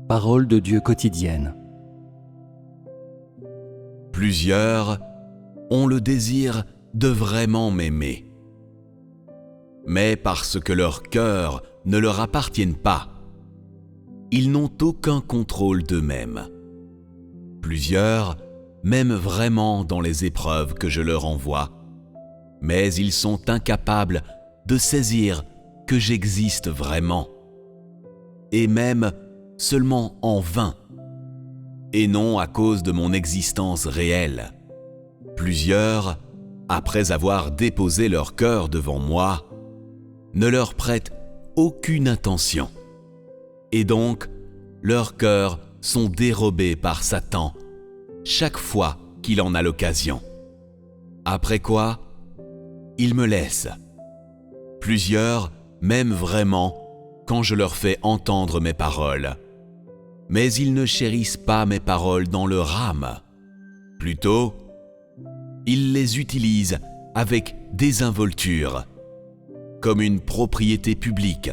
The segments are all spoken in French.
Parole de Dieu quotidienne. Plusieurs ont le désir de vraiment m'aimer. Mais parce que leur cœur ne leur appartiennent pas, ils n'ont aucun contrôle d'eux-mêmes. Plusieurs m'aiment vraiment dans les épreuves que je leur envoie, mais ils sont incapables de saisir que j'existe vraiment, et même seulement en vain, et non à cause de mon existence réelle. Plusieurs, après avoir déposé leur cœur devant moi, ne leur prêtent aucune attention, et donc leurs cœurs sont dérobés par Satan chaque fois qu'il en a l'occasion. Après quoi, ils me laissent. Plusieurs m'aiment vraiment quand je leur fais entendre mes paroles, mais ils ne chérissent pas mes paroles dans leur âme. Plutôt, ils les utilisent avec désinvolture, comme une propriété publique,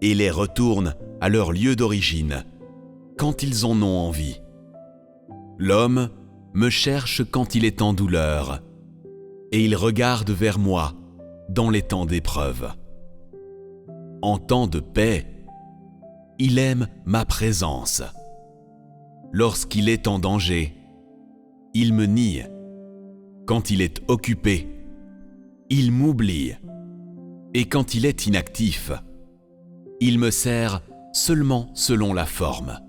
et les retournent à leur lieu d'origine quand ils en ont envie. L'homme me cherche quand il est en douleur, et il regarde vers moi dans les temps d'épreuve. En temps de paix, il aime ma présence. Lorsqu'il est en danger, il me nie. Quand il est occupé, il m'oublie. Et quand il est inactif, il me sert seulement selon la forme.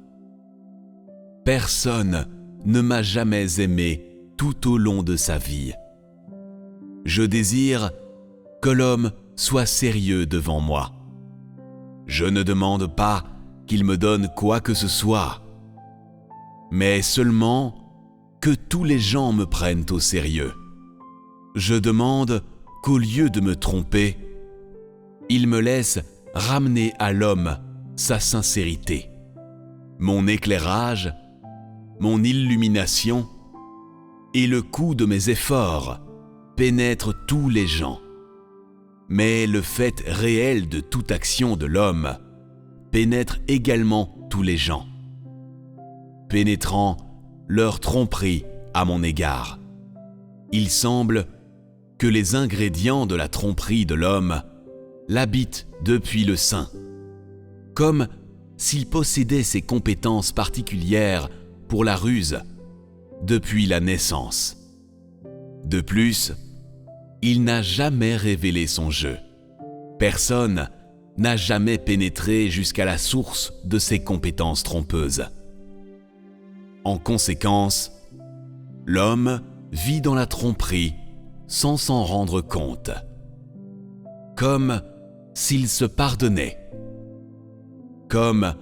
Personne ne m'a jamais aimé tout au long de sa vie. Je désire que l'homme soit sérieux devant moi. Je ne demande pas qu'il me donne quoi que ce soit, mais seulement que tous les gens me prennent au sérieux. Je demande qu'au lieu de me tromper, il me laisse ramener à l'homme sa sincérité. Mon éclairage, mon illumination et le coût de mes efforts pénètrent tous les gens. Mais le fait réel de toute action de l'homme pénètre également tous les gens, pénétrant leur tromperie à mon égard. Il semble que les ingrédients de la tromperie de l'homme l'habitent depuis le sein, comme s'il possédait ces compétences particulières pour la ruse depuis la naissance. De plus, il n'a jamais révélé son jeu. Personne n'a jamais pénétré jusqu'à la source de ses compétences trompeuses. En conséquence, l'homme vit dans la tromperie sans s'en rendre compte, comme s'il se pardonnait, comme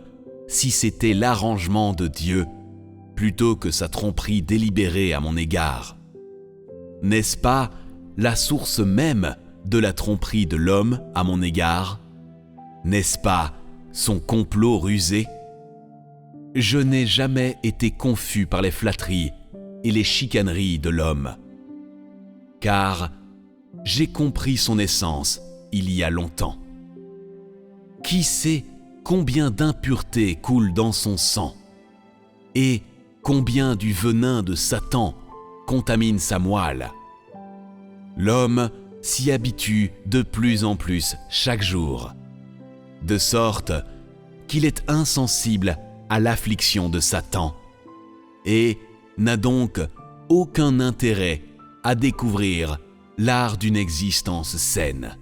si c'était l'arrangement de Dieu plutôt que sa tromperie délibérée à mon égard. N'est-ce pas la source même de la tromperie de l'homme à mon égard? N'est-ce pas son complot rusé? Je n'ai jamais été confus par les flatteries et les chicaneries de l'homme, car j'ai compris son essence il y a longtemps. Qui sait combien d'impuretés coulent dans son sang et combien du venin de Satan contamine sa moelle? L'homme s'y habitue de plus en plus chaque jour, de sorte qu'il est insensible à l'affliction de Satan et n'a donc aucun intérêt à découvrir l'art d'une existence saine.